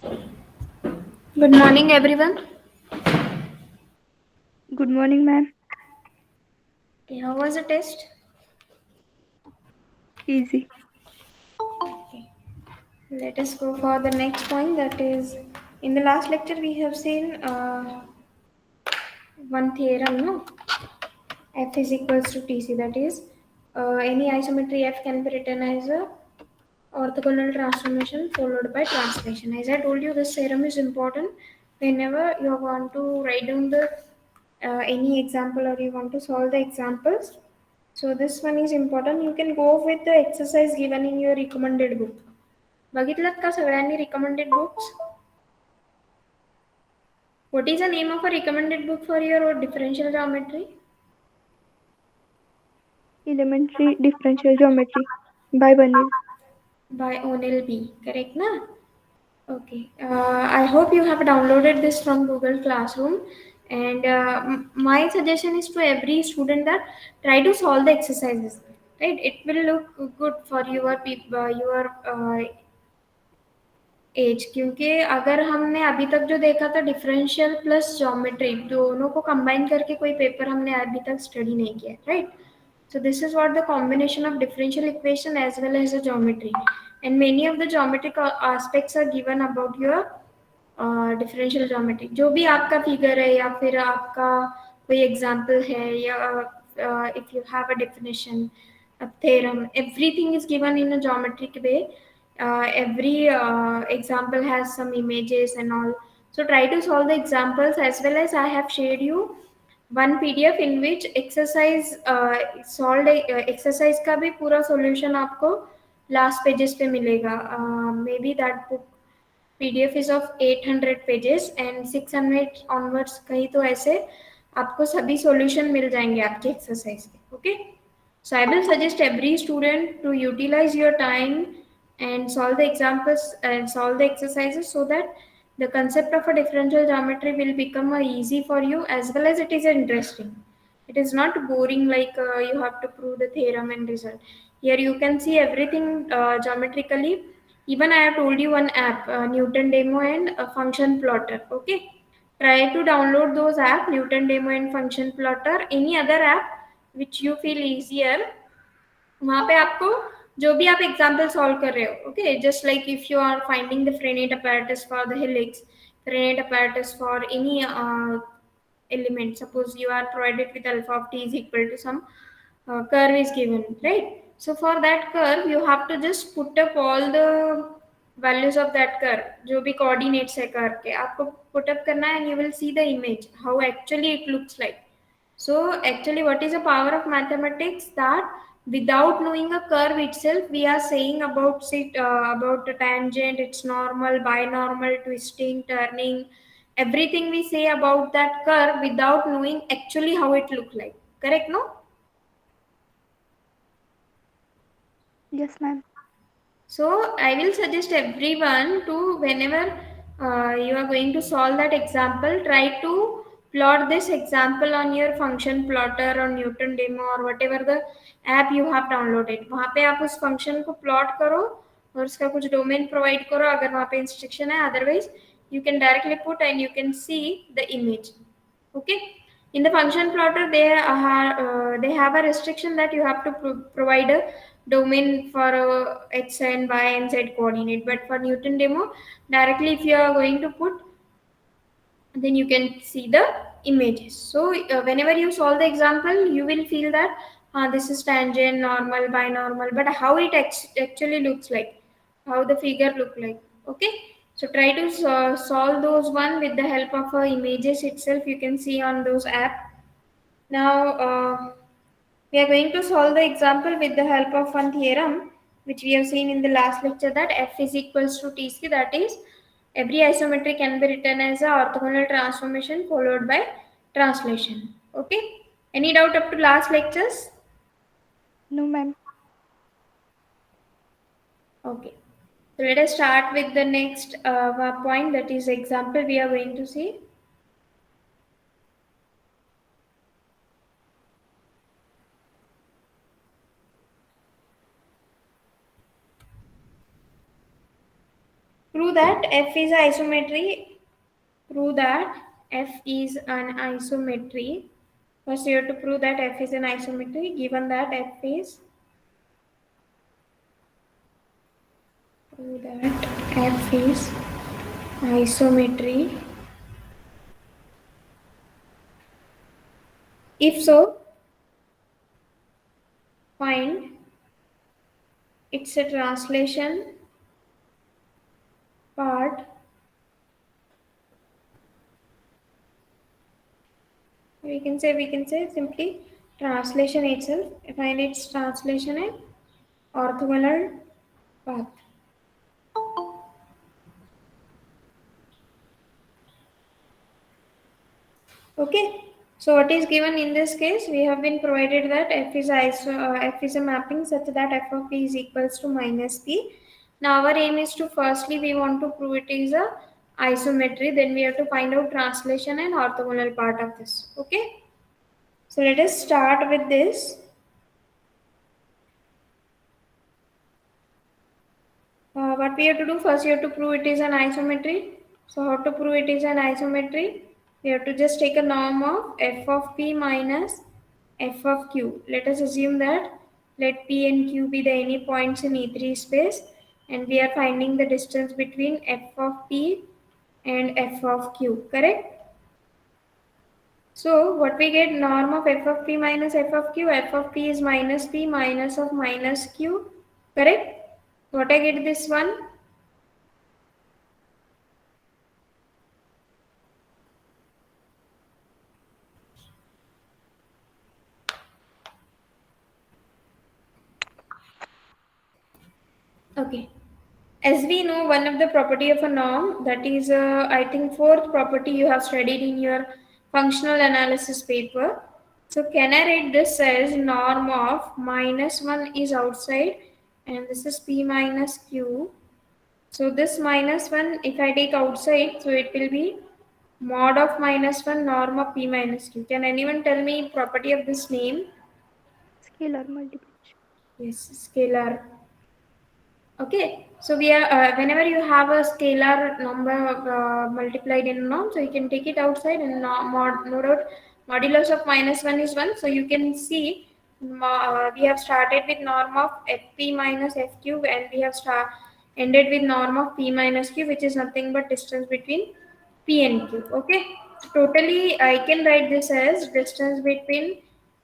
Good morning, everyone. Good morning, ma'am. Okay, how was the test? Easy. Okay. Let us go for the next point. That is, in the last lecture, we have seen one theorem, no? F is equals to Tc. That is, any isometry F can be written as a orthogonal transformation followed by translation. As I told you, this theorem is important whenever you want to write down the any example or you want to solve the examples. So this one is important. You can go with the exercise given in your recommended book. बघितलात का सगळ्यांनी recommended books? What is the name of a recommended book for your differential geometry? Elementary differential geometry by Banil. By O'Neill B. Correct, na? Okay. I hope you have downloaded this from Google Classroom. And my suggestion is to every student that try to solve the exercises. Right? It will look good for your age क्योंकि अगर हमने अभी तक जो देखा था differential plus geometry दोनों को कंबाइन करके कोई पेपर हमने अभी तक स्टडी नहीं किया right so this is what the combination of differential equation as well as the geometry and many of the geometric aspects are given about your differential geometry जो भी आपका फिगर है या फिर आपका कोई एग्जांपल है या if you have a definition a theorem everything is given in a geometric way every example has some images and all so try to solve the examples as well as I have shared you one pdf in which exercise solved exercise का भी पूरा solution आपको last pages पे मिलेगा maybe that book PDF is of 800 pages and 600 onwards कहीं तो ऐसे आपको सभी सॉल्यूशन मिल जाएंगे आपके एक्सरसाइज के okay so I will suggest every student to utilize your time and solve the examples and solve the exercises so that the concept of a differential geometry will become easy for you as well as it is interesting it is not boring like you have to prove the theorem and result here you can see everything geometrically even I have told you one app, Newton Demo and Function Plotter. Okay, try to download those app, Newton Demo and Function Plotter. Any other app which you feel easier. वहाँ पे आपको जो भी आप example solve कर रहे हो okay just like if you are finding the Frenet apparatus for the helix Frenet apparatus for any element suppose you are provided with alpha of t is equal to some curve is given right so for that curve you have to just put up all the values of that curve जो भी coordinates है curve के आपको put up करना है and you will see the image how actually it looks like so actually what is the power of mathematics that without knowing a curve itself we are saying about the tangent its normal binormal twisting turning everything we say about that curve without knowing actually how it look like correct no Yes, ma'am. so I will suggest everyone to whenever you are going to solve that example, try to plot this example on your function plotter or Newton demo or whatever the app you have downloaded. वहाँ पे आप उस function को plot करो और उसका कुछ domain provide करो अगर वहाँ पे instruction है otherwise you can directly put and you can see the image. Okay. In the function plotter, they have a restriction that you have to provide a domain for x and y and z coordinate. But for Newton demo, directly if you are going to put, then you can see the images. So whenever you solve the example, you will feel that this is tangent, normal, binormal, but how it actually looks like, how the figure look like. Okay, so try to solve those one with the help of images itself. You can see on those app. Now we are going to solve the example with the help of one theorem which we have seen in the last lecture that f is equals to tc that is every isometry can be written as a orthogonal transformation followed by translation. Okay. Any doubt up to last lectures? No, ma'am. Okay. So let us start with the next point that is example we are going to see. Prove that F is isometry. Prove that F is an isometry. First, you have to prove that F is an isometry. Given that F is, prove that F is isometry. If so, find it's a translation part. We can say simply translation itself. Find its translation and orthogonal path. Okay. So what is given in this case? We have been provided that f is a mapping such that f of p is equals to minus p. Now our aim is to firstly we want to prove it is a isometry. Then we have to find out translation and orthogonal part of this. Okay. So let us start with this. What we have to do first, you have to prove it is an isometry. So how to prove it is an isometry? We have to just take a norm of f of p minus f of q. Let us assume that let p and q be the any points in E3 space, and we are finding the distance between f of p and f of q, correct? So what we get, norm of f of p minus f of q, f of p is minus p minus of minus q, correct? What I get this one? Okay. As we know, one of the property of a norm, that is, I think, fourth property you have studied in your functional analysis paper. So can I write this as norm of minus 1 is outside and this is p minus q. So this minus 1, if I take outside, so it will be mod of minus 1 norm of p minus q. Can anyone tell me property of this name? Scalar multiplication. Yes, scalar. Okay, so we are whenever you have a scalar number multiplied in a norm, so you can take it outside and note out modulus of minus 1 is 1. So you can see we have started with norm of fp minus fq, and we have ended with norm of p minus q, which is nothing but distance between p and q. Okay, so totally I can write this as distance between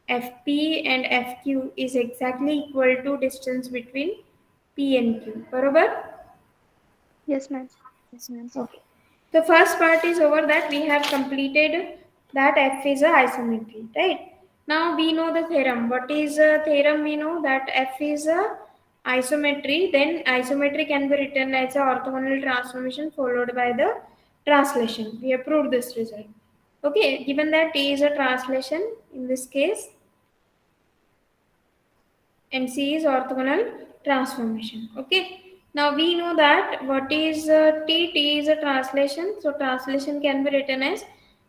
fp and fq is exactly equal to distance between P and Q. Barabar? Yes, ma'am. Yes, ma'am. Okay. The first part is over, that we have completed that F is a isometry, right? Now we know the theorem. What is a theorem? We know that F is a isometry. Then isometry can be written as a orthogonal transformation followed by the translation. We have proved this result. Okay, given that T is a translation in this case, and C is orthogonal transformation. Okay. Now we know that what is T? T is a translation. So translation can be written as,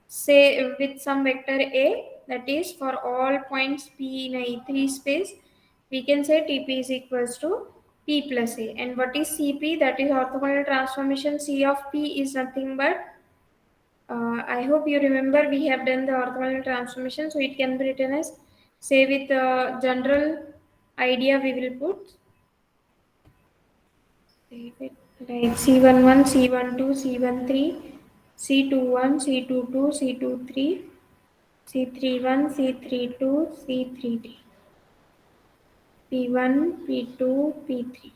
say, with some vector A, that is for all points P in a E3 space, we can say Tp is equals to P plus A. And what is Cp? That is orthogonal transformation. C of P is nothing but, I hope you remember we have done the orthogonal transformation, so it can be written as, say, with general idea we will put, save it, like C11, C12, C13, C21, C22, C23, C31, C32, C33, P1, P2, P3.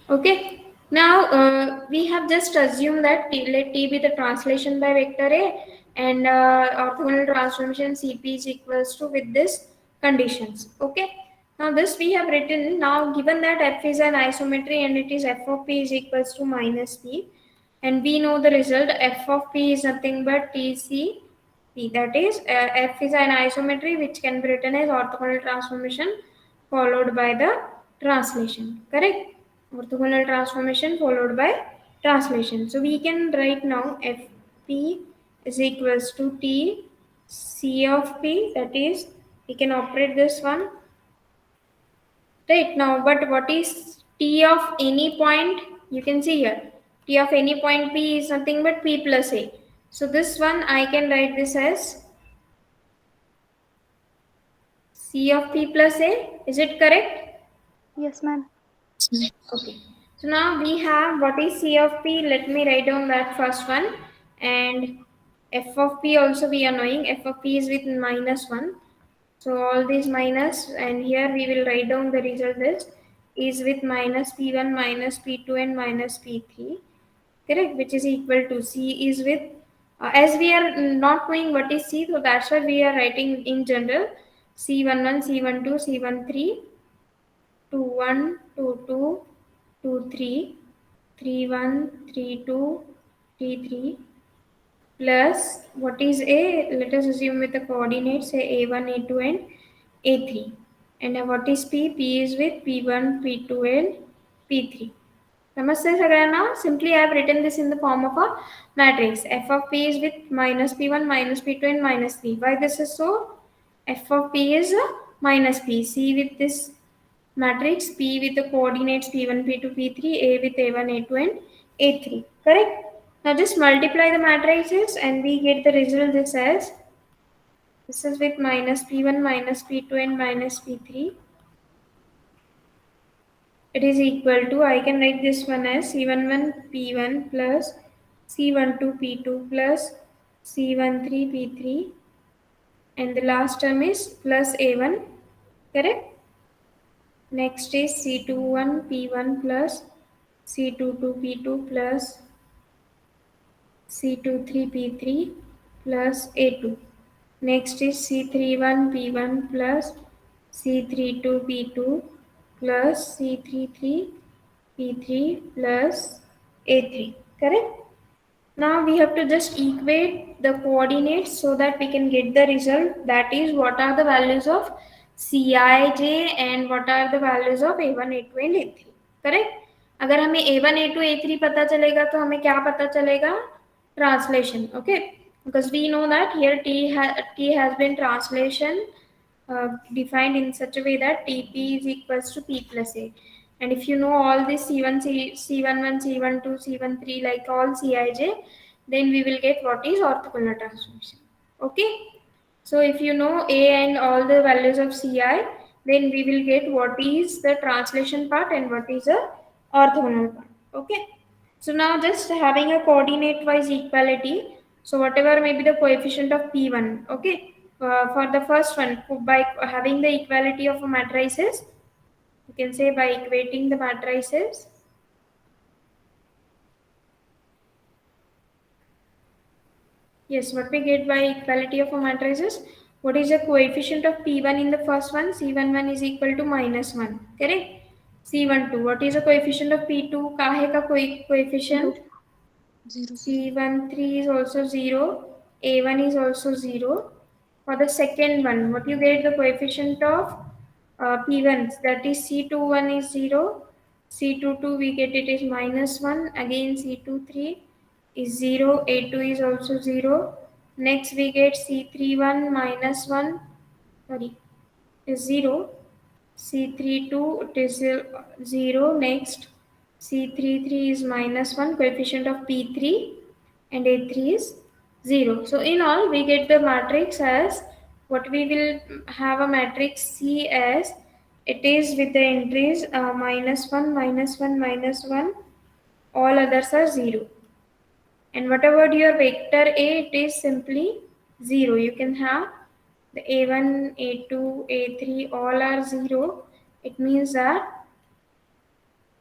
Okay. Now we have just assumed that let T be the translation by vector A, and orthogonal transformation Cp is equals to with this conditions. Okay. Now this we have written. Now given that F is an isometry and it is F of P is equals to minus P, and we know the result, F of P is nothing but TC P. That is F is an isometry which can be written as orthogonal transformation followed by the translation. Correct? Orthogonal transformation followed by translation. So we can write now Fp is equals to T C of P, that is we can operate this one right now. But what is T of any point? You can see here, T of any point P is nothing but P plus A. So this one I can write this as C of P plus A. Is it correct? Yes, ma'am. Okay. So now we have what is C of P. Let me write down that first one. And F of P also we are knowing. F of P is with minus 1. So all these minus, and here we will write down the result is with minus P1 minus P2 and minus P3. Correct, which is equal to C is with, as we are not knowing what is C, so that's why we are writing in general C11, C12, C13, 21, 22, 23, 31, 32, 33 plus what is A, let us assume with the coordinates say A1, A2 and A3. And what is P? P is with P1, P2 and P3. Namaste Sagarana. Simply I have written this in the form of a matrix. F of P is with minus P1, minus P2 and minus 3. Why this is so? F of P is minus P. C with this matrix, P with the coordinates P1, P2, P3, A with A1, A2 and A3. Correct? Now just multiply the matrices and we get the result this is with minus P1, minus P2 and minus P3. It is equal to, I can write this one as C11 P1 plus C12 P2 plus C13 P3, and the last term is plus A1. Correct? Next is C21 P1 plus C22 P2 plus C23 P3 plus A2. Next is C31 P1 plus C32 P2 plus C33 P3 plus A3. Correct? Now we have to just equate the coordinates so that we can get the result. That is, what are the values of Cij and what are the values of A1, A2 and A3. Correct? अगर हमें A1, A2, A3 पता चलेगा तो हमें क्या पता चलेगा? Translation. Okay? Because we know that here T has been translation defined in such a way that TP is equals to P plus A. And if you know all this C1, C11, C12, C13, like all Cij, then we will get what is orthogonal transformation. Okay? So if you know A and all the values of Ci, then we will get what is the translation part and what is the orthogonal part. Okay? So now just having a coordinate wise equality. So whatever may be the coefficient of P1, okay? For the first one, by having the equality of matrices, you can say by equating the matrices. Yes, what we get by equality of a matrices? What is the coefficient of P1 in the first one? C11 is equal to minus 1. Correct? C12. What is the coefficient of P2? Kahe ka coefficient? 0. C13 is also 0. A1 is also 0. For the second one, what you get the coefficient of P1? That is C21 is 0. C22 we get it is minus 1. Again C23 is 0. A2 is also 0. Next we get C31 minus 1. Sorry, is 0. C32 it is 0. Next C33 is minus 1, coefficient of P3, and A3 is 0. So in all we get the matrix as what we will have a matrix C as it is with the entries minus 1, minus 1, minus 1, all others are 0. And whatever your vector A, it is simply 0. You can have the A1, A2, A3 all are 0. It means that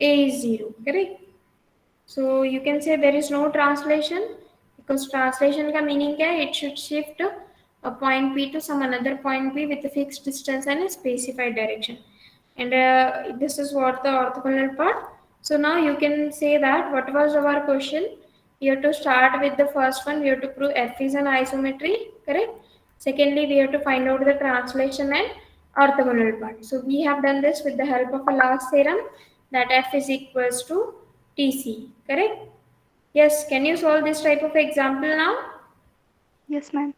A is 0, correct? So you can say there is no translation because translation ka meaning kya hai? It should shift a point P to some another point P with a fixed distance and a specified direction. And this is what the orthogonal part. So now you can say that what was our question? We have to start with the first one. We have to prove F is an isometry, correct? Secondly, we have to find out the translation and orthogonal part. So we have done this with the help of a last theorem that F is equals to TC, correct? Yes, can you solve this type of example now? Yes, ma'am.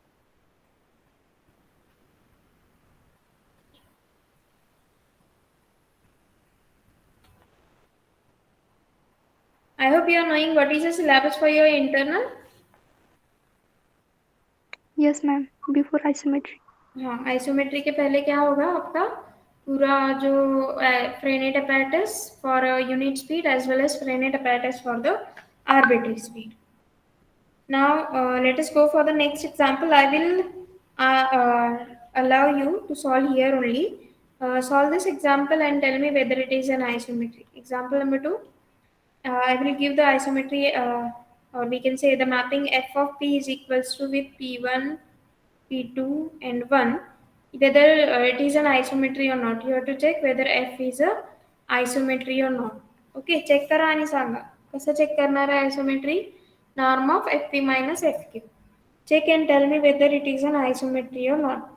hope you are knowing what is the syllabus for your internal. Yes, ma'am. Before isometry. हाँ, isometry के पहले क्या होगा आपका पूरा जो फ्रेनेट apparatus for unit speed as well as फ्रेनेट apparatus for the arbitrary speed. Now let us go for the next example. I will allow you to solve here only. Solve this example and tell me whether it is an isometry. Example number 2. I will give the isometry, or we can say the mapping f of p is equals to with p1, p2, and 1. Whether it is an isometry or not. You have to check whether f is a isometry or not. Okay, check करा आणि सांगा कसं check करणार आहे isometry. Norm of fp minus fq. Check and tell me whether it is an isometry or not.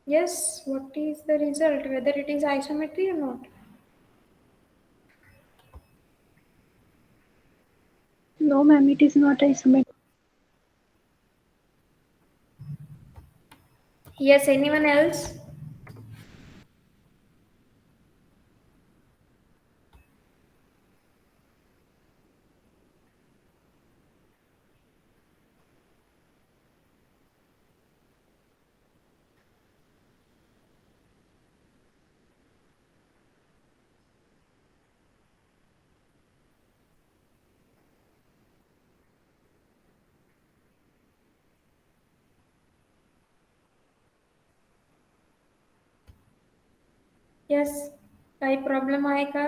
Yes, what is the result? Whether it is isometry or not? No, ma'am. It is not isometry. Yes, anyone else? Yes, काही problem आहे का?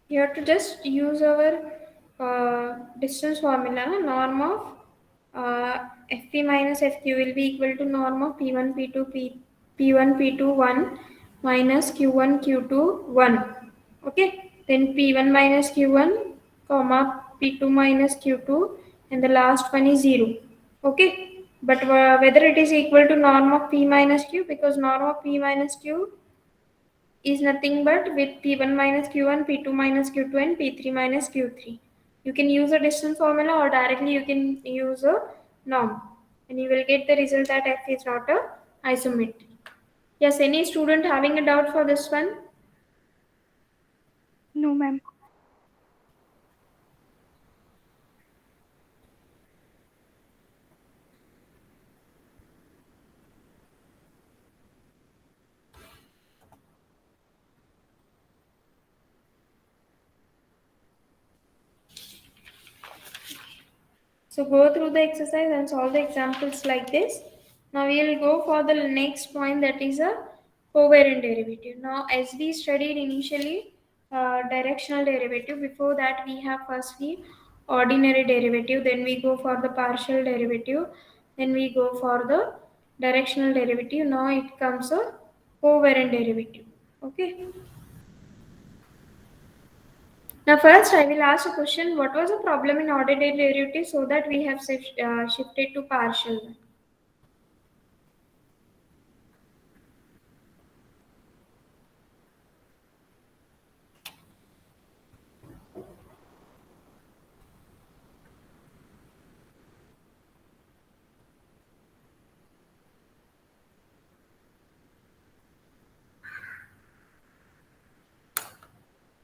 You have to just use our distance formula. Norm of fp minus fq will be equal to norm of p1 p2 p1 p2 1 minus q1 q2 1. Okay, then p1 minus q1 comma p2 minus q2, and the last one is 0. Okay, but whether it is equal to norm of p minus q, because norm of p minus q is nothing but with p1 minus q1, p2 minus q2, and p3 minus q3. You can use a distance formula or directly you can use a norm, and you will get the result that f is not a isometry. Yes, any student having a doubt for this one? No, ma'am. So go through the exercise and solve the examples like this. Now we will go for the next point, that is a covariant derivative. Now as we studied initially directional derivative, before that we have firstly ordinary derivative, then we go for the partial derivative, then we go for the directional derivative. Now it comes a covariant derivative. Okay. Now first I will ask a question, what was the problem in ordinary derivative so that we have shifted to partial one?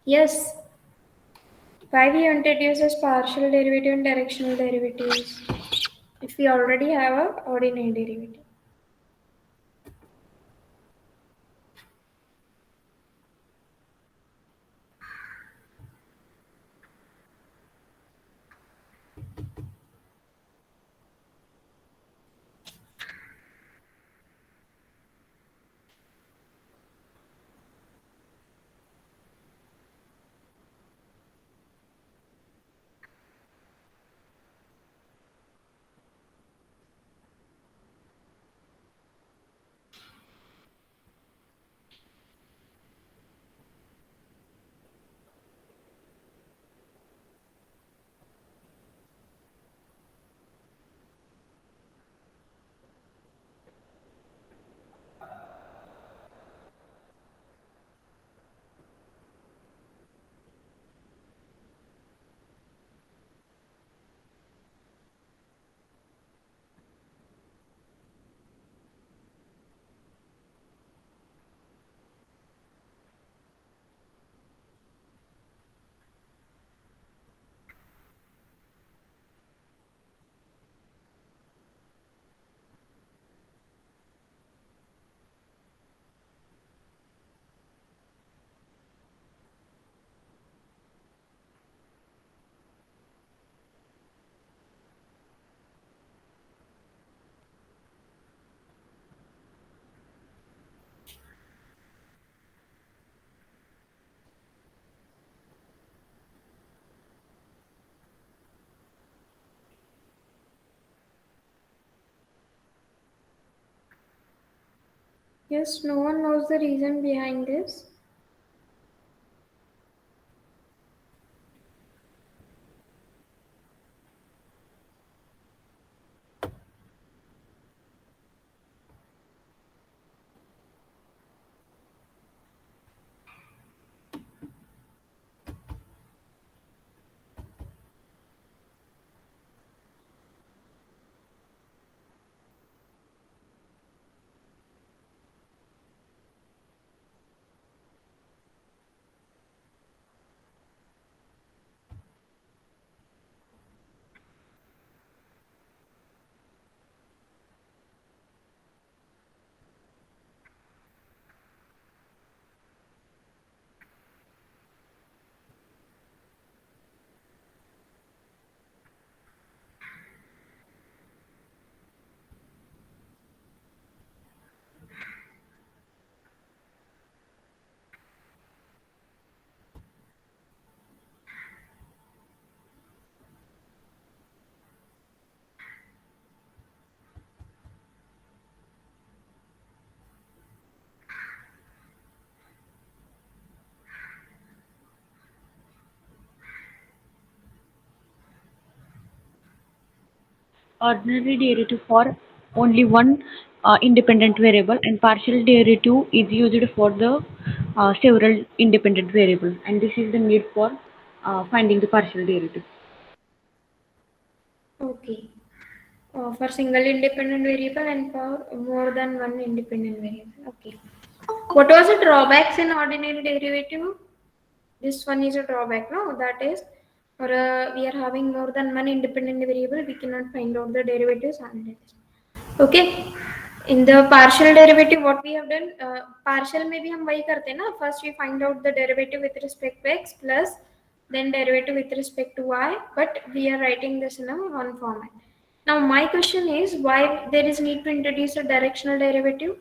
Yes. Why we introduces partial derivative and directional derivatives if we already have a ordinary derivative? Yes, no one knows the reason behind this. Ordinary derivative for only one independent variable, and partial derivative is used for the several independent variables, and this is the need for finding the partial derivative. Okay. For single independent variable and for more than one independent variable. Okay. What was the drawbacks in ordinary derivative? This one is a drawback, no? That is, for we are having more than one independent variable, we cannot find out the derivatives simultaneously. Okay. In the partial derivative, what we have done, partial में भी हम वही करते हैं ना. First we find out the derivative with respect to x plus then derivative with respect to y. But we are writing this in a one format. Now my question is why there is need to introduce a directional derivative?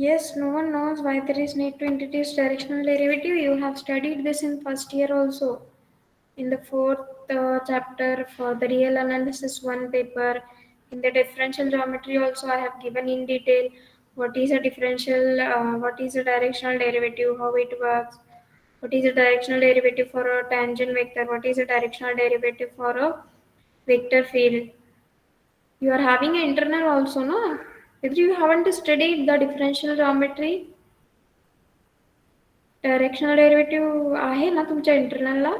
Yes, no one knows why there is need to introduce directional derivative. You have studied this in first year also. In the fourth chapter for the real analysis one paper, in the differential geometry also I have given in detail what is a differential, what is a directional derivative, how it works, what is a directional derivative for a tangent vector, what is a directional derivative for a vector field. You are having an internal also, no? If you haven't studied the differential geometry, directional derivative आहे ना तुमच्या इंटरनलला?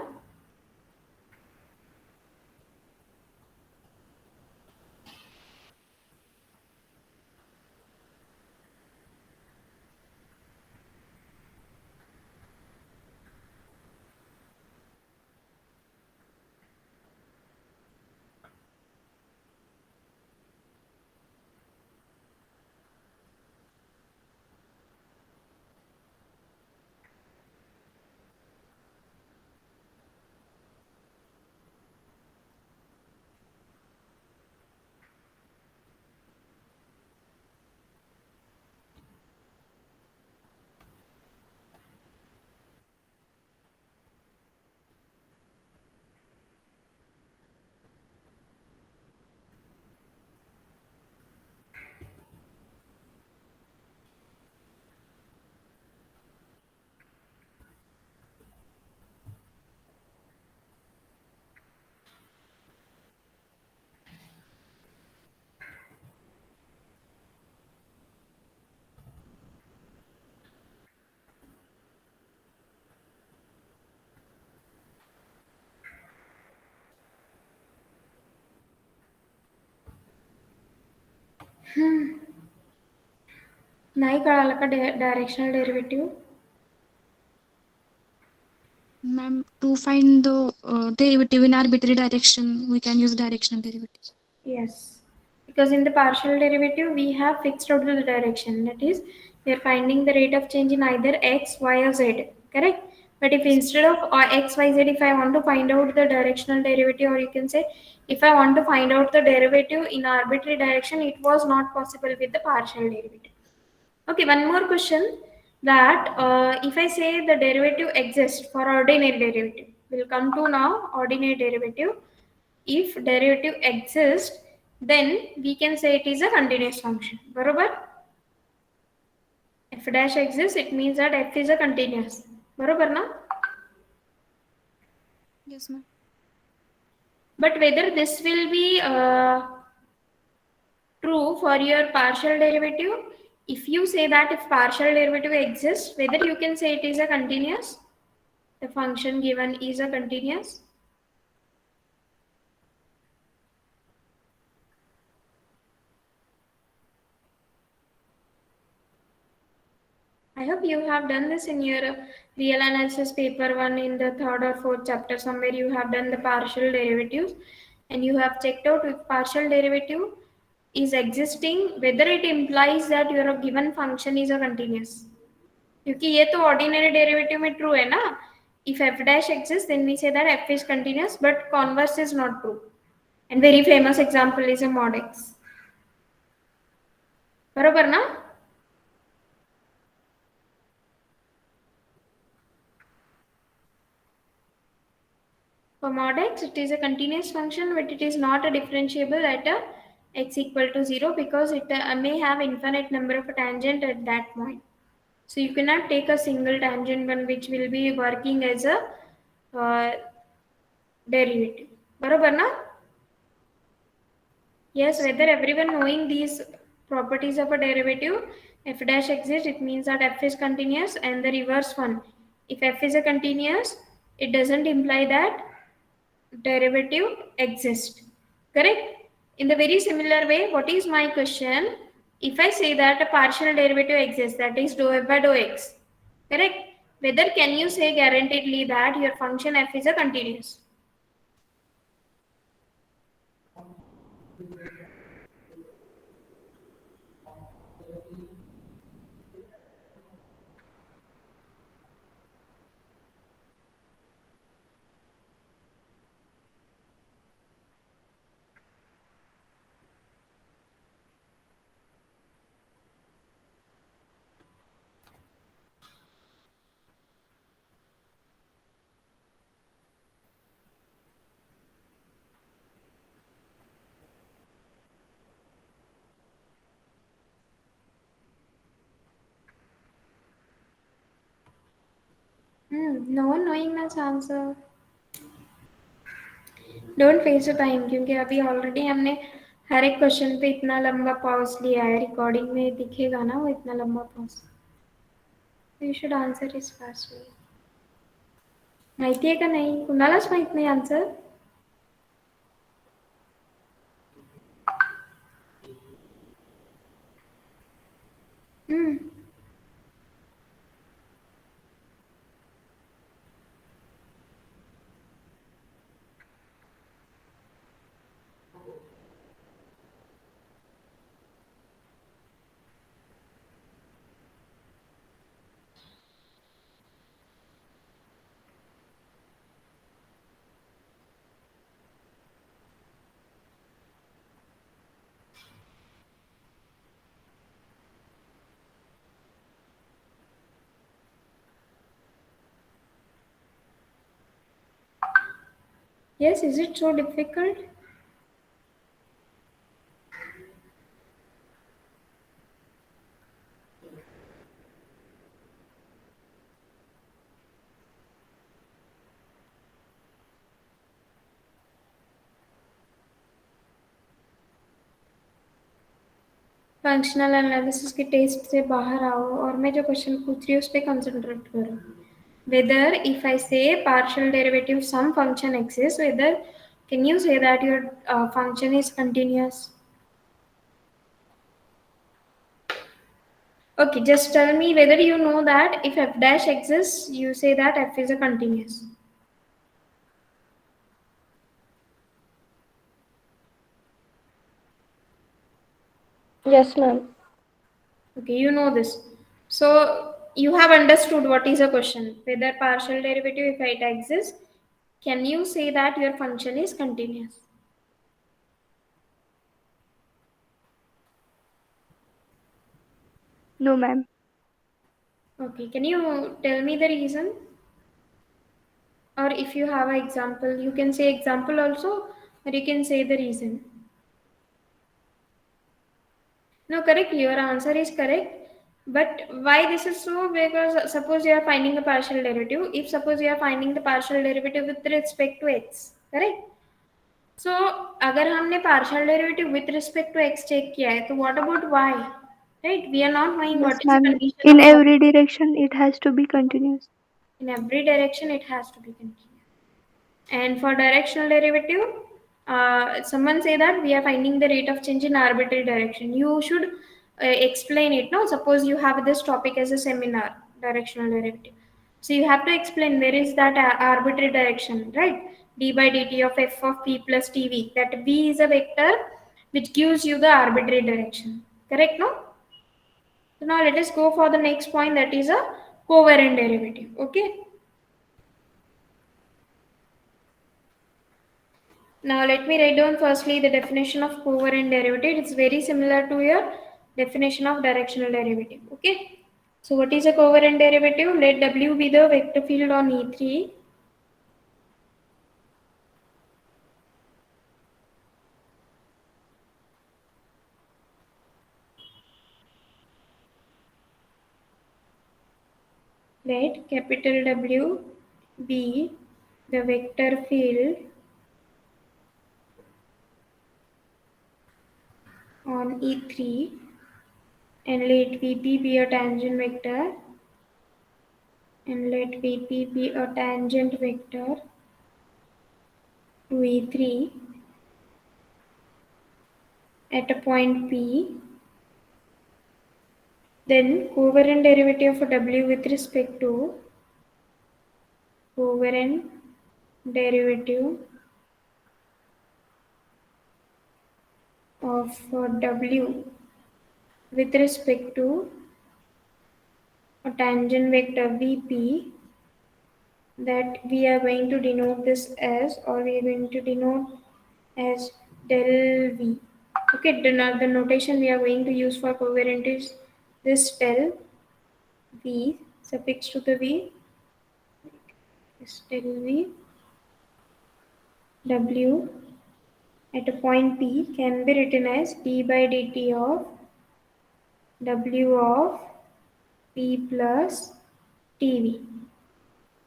नाही कळालं का directional derivative? Ma'am, to find the derivative in arbitrary direction, we can use directional derivative. Yes, because in the partial derivative we have fixed out the direction, that is we are finding the rate of change in either x, y or z, correct? But if instead of x, y, z, if I want to find out the directional derivative, or you can say if I want to find out the derivative in arbitrary direction, it was not possible with the partial derivative. Okay, one more question, that if I say the derivative exists for ordinary derivative, we'll come to now ordinary derivative. If derivative exists, then we can say it is a continuous function. बरोबर? F dash exists, it means that f is a continuous. बरोबर ना? Yes, ma'am. But whether this will be true for your partial derivative, if you say that if partial derivative exists, whether you can say it is a continuous, the function given is a continuous. I hope you have done this in your real analysis paper 1 in the 3rd or 4th chapter. Somewhere you have done the partial derivatives and you have checked out if partial derivative is existing, whether it implies that your given function is a continuous. क्योंकि ये तो ordinary derivative में true है ना? If f dash exists, then we say that f is continuous, but converse is not true. And very famous example is a mod x. बरोबर ना? For mod x, it is a continuous function, but it is not a differentiable at a x equal to 0 because it may have infinite number of tangent at that point. So you cannot take a single tangent one which will be working as a derivative. बरोबर ना? Yes, whether everyone knowing these properties of a derivative, f dash exists, it means that f is continuous, and the reverse one. If f is a continuous, it doesn't imply that derivative exists. Correct? In the very similar way, what is my question? If I say that a partial derivative exists, that is dou f by dou x, correct? Whether can you say guaranteedly that your function f is a continuous? No one knowing this answer. Don't waste your time क्योंकि अभी already हमने हर एक question पे इतना लंबा pause लिया है. Recording में दिखेगा ना वो इतना लंबा pause. You should answer it fastly. माहिती आहे का नाही? कुणालाच माहित नाही answer. Yes, is it so difficult? Functional analysis के टेस्ट से बाहर आओ और मैं जो क्वेश्चन पूछ रही हूँ उस पर कंसंट्रेट करो. Whether if I say partial derivative some function exists, whether can you say that your function is continuous? Okay, just tell me whether you know that if f dash exists, you say that f is a continuous. Yes, ma'am. Okay, you know this. So you have understood what is a question. Whether partial derivative if it exists, can you say that your function is continuous? No, ma'am. Okay, can you tell me the reason? Or if you have an example, you can say example also, or you can say the reason. No, correct. Your answer is correct. But why this is so? Because suppose you are finding a partial derivative. If suppose you are finding the partial derivative with respect to x, correct? So अगर हमने partial derivative with respect to x check किया है, तो what about y? Right? We are not knowing Yes, what is the ma'am. condition In of y. every direction, it has to be continuous. In every direction, it has to be continuous. And for directional derivative, someone say that we are finding the rate of change in arbitrary direction. You should explain it. No, suppose you have this topic as a seminar, directional derivative. So you have to explain there is that arbitrary direction, right? D by dt of f of p plus tv. That v is a vector which gives you the arbitrary direction. Correct? No. So now let us go for the next point. That is a covariant derivative. Okay. Now let me write down firstly the definition of covariant derivative. It's very similar to your definition of directional derivative. Okay. So what is a covariant derivative? Let W be the vector field on E3. Let capital W be the vector field on E3 and let VP be a tangent vector and let VP be a tangent vector to E3 at a point P. Then covariant derivative of W with respect to covariant derivative of W with respect to a tangent vector VP, that we are going to denote this as, or we are going to denote as del V. Okay, the notation we are going to use for covariant is this del V suffix to the V is del V W at a point P can be written as d by dt of W of P plus TV.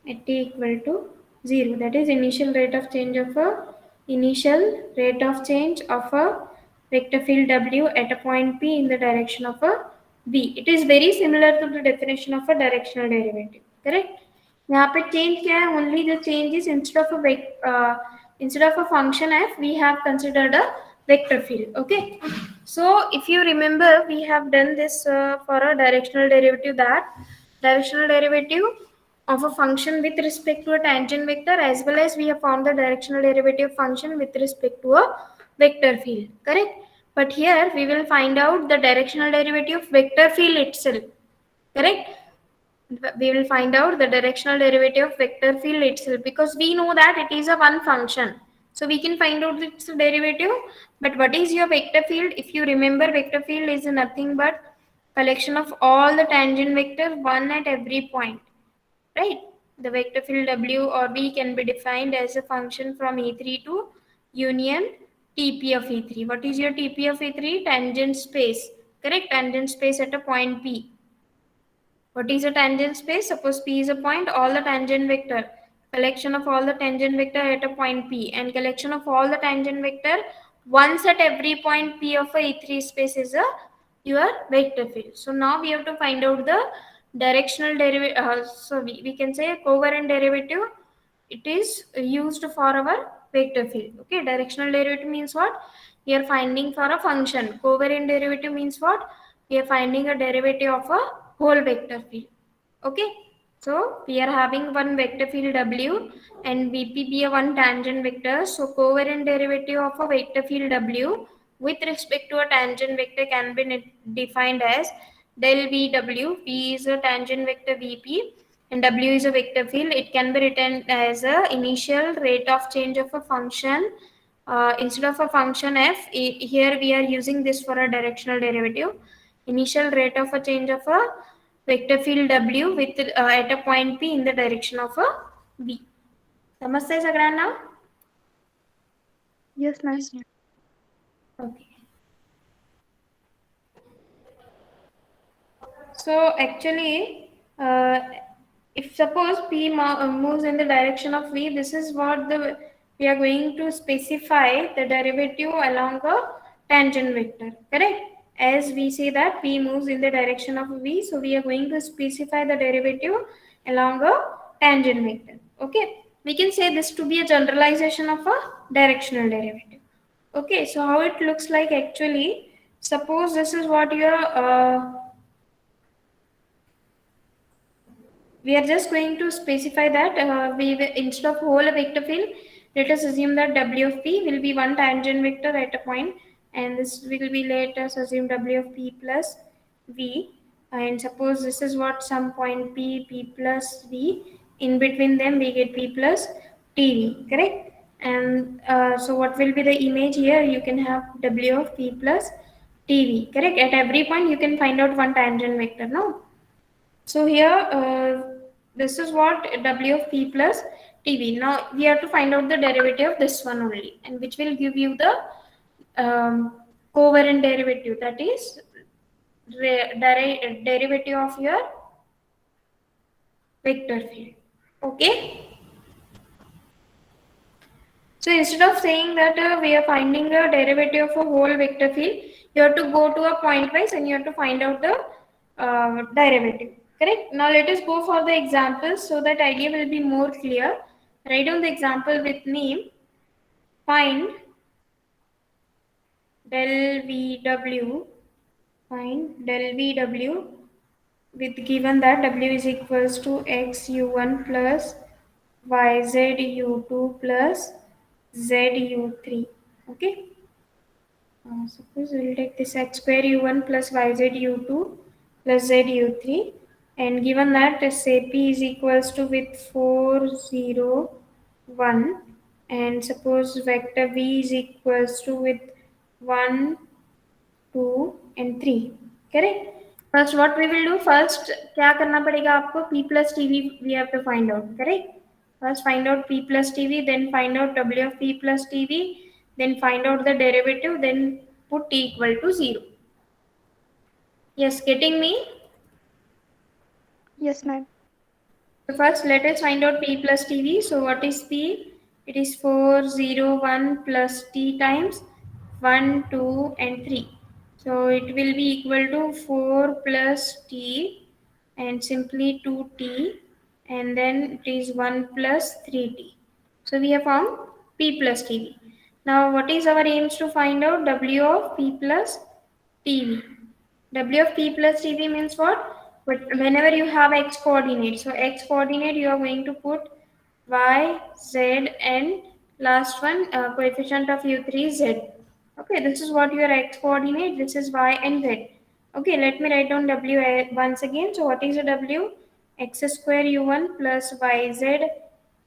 at t equal to 0. That is initial rate of change of a vector field W at a point P in the direction of a V. It is very similar to the definition of a directional derivative. Correct? यहाँ पे change क्या है? Only the change is instead of a function f, we have considered a vector field. Okay. So if you remember, we have done this for a directional derivative. That directional derivative of a function with respect to a tangent vector, as well as we have found the directional derivative function with respect to a vector field. Correct? But here we will find out the directional derivative of vector field itself. Correct? We will find out the directional derivative of vector field itself, because we know that it is a one function. So we can find out its derivative. But what is your vector field? If you remember, vector field is nothing but collection of all the tangent vectors, one at every point. Right? The vector field W or V can be defined as a function from E3 to union TP of E3. What is your TP of E3? Tangent space. Correct? Tangent space at a point P. What is a tangent space? Suppose P is a point, all the tangent vector, collection of all the tangent vector at a point P, and collection of all the tangent vector once at every point P of a E3 space is your vector field. So now we have to find out the directional derivative. So we can say covariant derivative. It is used for our vector field. Okay, directional derivative means what? We are finding for a function. Covariant derivative means what? We are finding a derivative of a whole vector field. Okay, so we are having one vector field W and VP be a one tangent vector. So covariant derivative of a vector field W with respect to a tangent vector can be defined as del VW. V is a tangent vector VP and W is a vector field. It can be written as a initial rate of change of a function. Instead of a function f, here we are using this for a directional derivative. Initial rate of a change of a vector field W with at a point P in the direction of a V. समजतंय सगळ्यांना? Yes, ma'am. Yes, ma'am. Okay. So actually, if suppose P moves in the direction of V, this is what we are going to specify the derivative along a tangent vector. Correct? As we say that P moves in the direction of V, so we are going to specify the derivative along a tangent vector. Okay? We can say this to be a generalization of a directional derivative. Okay, so how it looks like actually, suppose this is what your we are just going to specify that instead of whole vector field, let us assume that W of P will be one tangent vector at a point, and this will be, let us assume W of P plus V, and suppose this is what some point P plus V, in between them we get P plus TV, correct? And so what will be the image here? You can have W of P plus TV, correct? At every point you can find out one tangent vector, no? So here, this is what W of P plus TV. Now we have to find out the derivative of this one only, and which will give you the covariant derivative, that is derivative of your vector field. Okay. So instead of saying that we are finding a derivative of a whole vector field, you have to go to a point wise and you have to find out the derivative. Correct? Now let us go for the examples so that idea will be more clear. Write down the example with me. Find del VW. Find del VW with given that W is equals to X U1 plus YZ U2 plus ZU3. Okay. Suppose we will take this X square U1 plus YZ U2 plus ZU3, and given that say P is equals to with 4, 0, 1, and suppose vector V is equals to with 1, 2 and 3. Correct? First what we will do, first क्या करना पड़ेगा आपको? P plus TV we have to find out. Correct? First find out P plus TV, then find out W of P plus TV, then find out the derivative, then put T equal to 0. Yes, getting me? Yes, ma'am. So first let us find out p plus tv. So what is p? It is 4, 0, 1 plus t times 1, 2 and 3. So it will be equal to 4 plus t and simply 2t, and then it is 1 plus 3t. So we have found p plus tv. Now what is our aims to find out? W of p plus tv. W of p plus tv means what? But whenever you have x coordinate, so x coordinate you are going to put y, z, and last one coefficient of u3 is z. Okay, this is what your x coordinate, this is y and z. Okay, let me write down w once again. So what is a w? X square u1 plus yz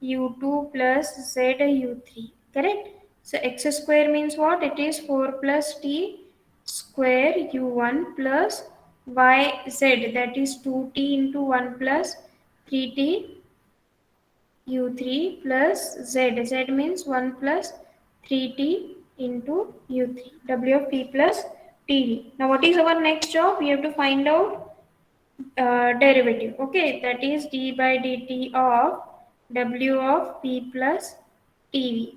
u2 plus z u3. Correct? So x square means what? It is 4 plus t square u1 plus yz, that is 2t into 1 plus 3t u3 plus z. Z means 1 plus 3t into u3. W of p plus td. Now what is our next job? We have to find out derivative. Okay, that is d by dt of w of p plus tv.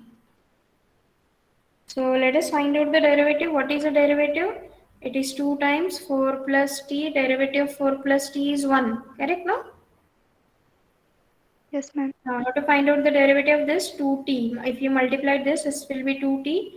So let us find out the derivative. What is the derivative? It is 2 times 4 plus t. Derivative of 4 plus t is 1. Correct, no? Yes, ma'am. Now how to find out the derivative of this? 2t. If you multiply this will be 2t.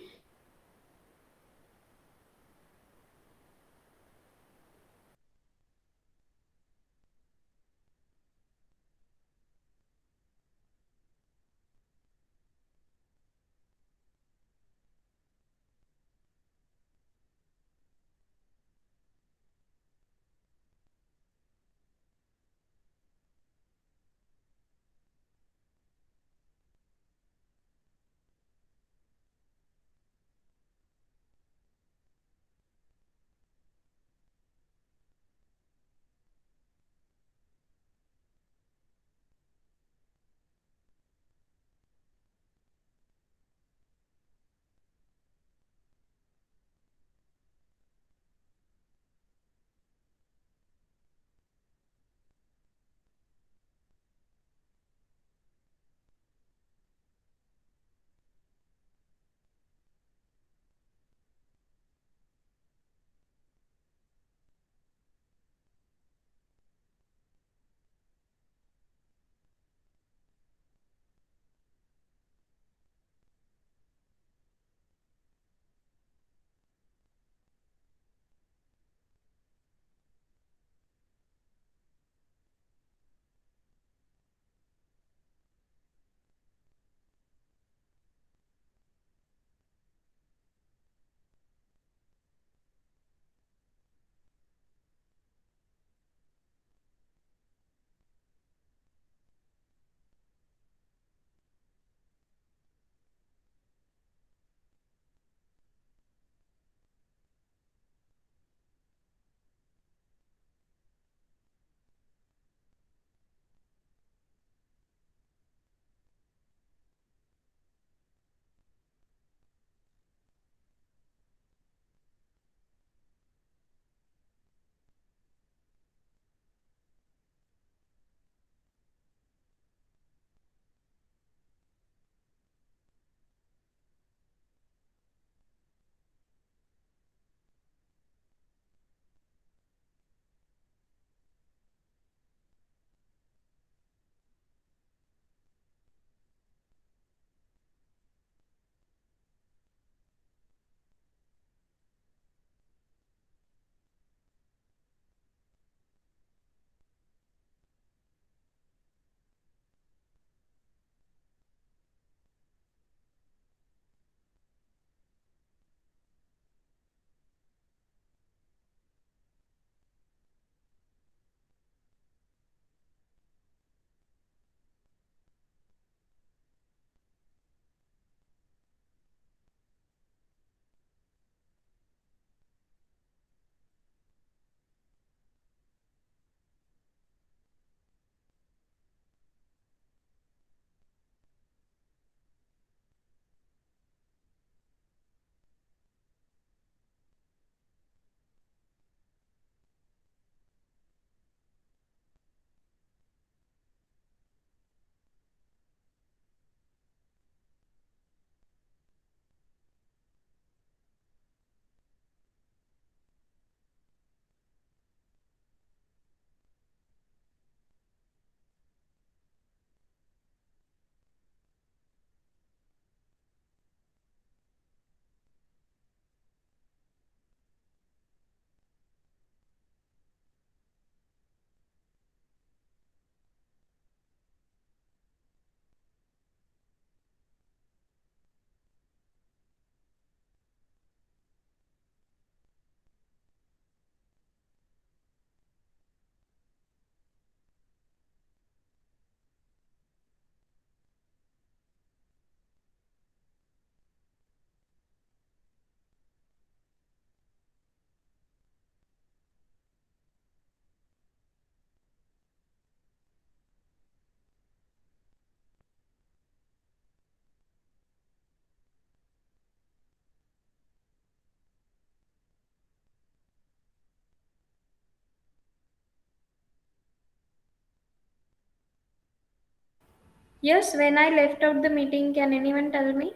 Yes, when I left out the meeting, can anyone tell me?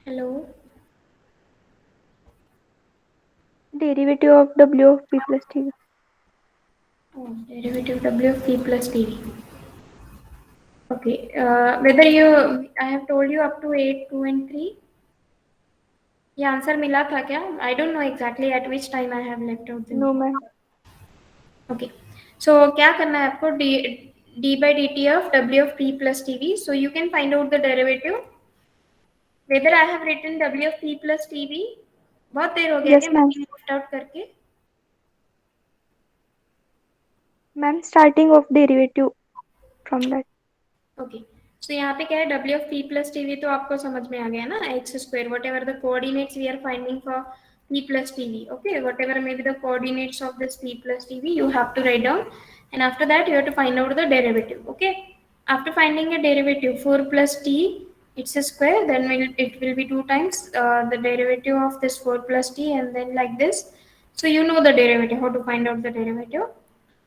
Hello? Derivative of W of P plus TV. Oh, derivative W of P plus TV. Okay, whether I have told you up to 8, 2 and 3. ये answer मिला था क्या? I don't know exactly at which time I have left out the No, meeting. ma'am. Okay, so क्या करना है आपको? D by dt of W of P plus TV. So you can find out the derivative. Whether I have written W of P plus TV. बहुत देर हो गया Yes, क्या ma'am. meeting left out करके? Ma'am, starting of derivative from that. Okay, so यहाँ पे क्या है? W of P plus TV तो आपको समझ में आ गया ना, x square whatever the coordinates we are finding for P plus TV. Okay, whatever may be the coordinates of this P plus TV, you have to write down, and after that you have to find out the derivative. Okay, after finding a derivative 4 plus t, it's a square, then it will be 2 times the derivative of this 4 plus t, and then like this. So you know the derivative, how to find out the derivative.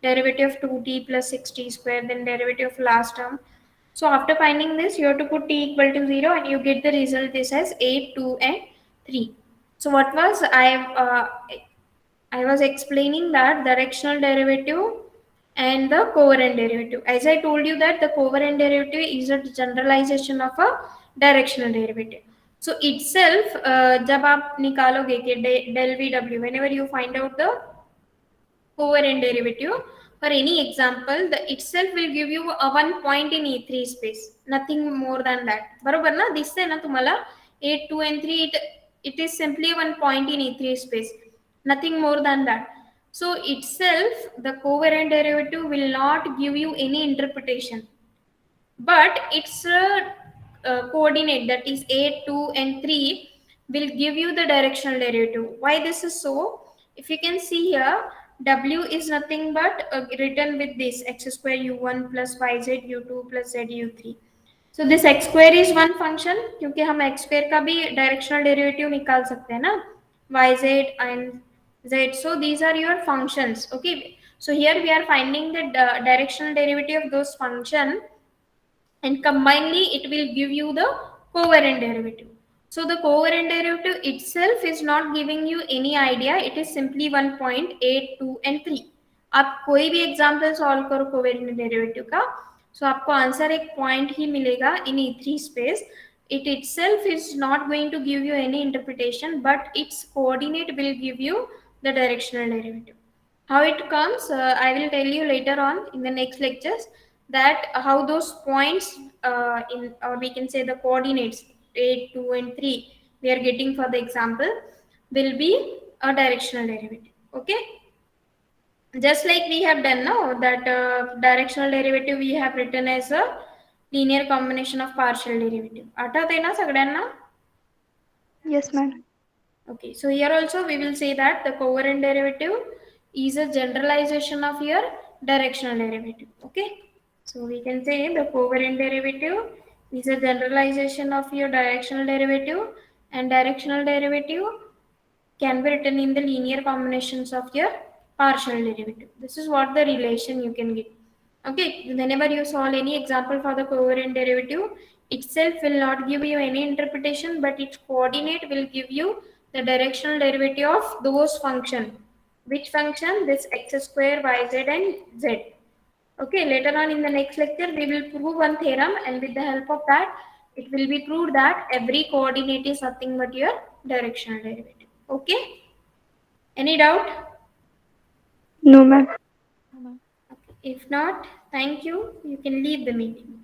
Derivative of 2t plus 6t square, then derivative of last term. So after finding this, you have to put t equal to 0 and you get the result. This as 8, 2 and 3. So what was I was explaining that directional derivative and the covariant derivative. As I told you that the covariant derivative is a generalization of a directional derivative. So itself, जब आप निकालोगे कि del VW, whenever you find out the covariant derivative for any example, the itself will give you a one point in E3 space, nothing more than that. बरोबर ना? दिसते ना तुम्हाला 8, 2 and 3, it is simply one point in E3 space, nothing more than that. So itself the covariant derivative will not give you any interpretation, but its coordinate, that is 8, 2 and 3, will give you the directional derivative. Why this is so? If you can see here, w is nothing but written with this x square u1 plus yz u2 plus z u3. So this x square is one function, क्योंकि हम x square का भी directional derivative निकाल सकते हैं ना, yz and z. So these are your functions. Okay, so here we are finding the directional derivative of those function, and combinedly it will give you the covariant derivative. So the covariant derivative itself is not giving you any idea, it is simply 1.8, 2 and 3. आप कोई भी example solve करो covariant derivative का, सो आपको answer एक point ही मिलेगा इन E3 space. It itself is not going to give you any interpretation, but its coordinate will give you the directional derivative. How it comes, I will tell you later on in the next lectures, that how those points in, or we can say the coordinates 8, 2 and 3 we are getting for the example will be a directional derivative. Okay, just like we have done now, that directional derivative we have written as a linear combination of partial derivative. आठवतंय ना सगळ्यांना? Yes, ma'am. Okay, so here also we will say that the covariant derivative is a generalization of your directional derivative. Okay, so we can say the covariant derivative is a generalization of your directional derivative, and directional derivative can be written in the linear combinations of your partial derivative. This is what the relation you can get. Okay, whenever you solve any example for the covariant derivative, itself will not give you any interpretation, but its coordinate will give you the directional derivative of those function. Which function? This x square, yz and z. Okay, later on in the next lecture, we will prove one theorem, and with the help of that, it will be proved that every coordinate is nothing but your directional derivative. Okay, any doubt? No, ma'am. Okay. If not, thank you. You can leave the meeting.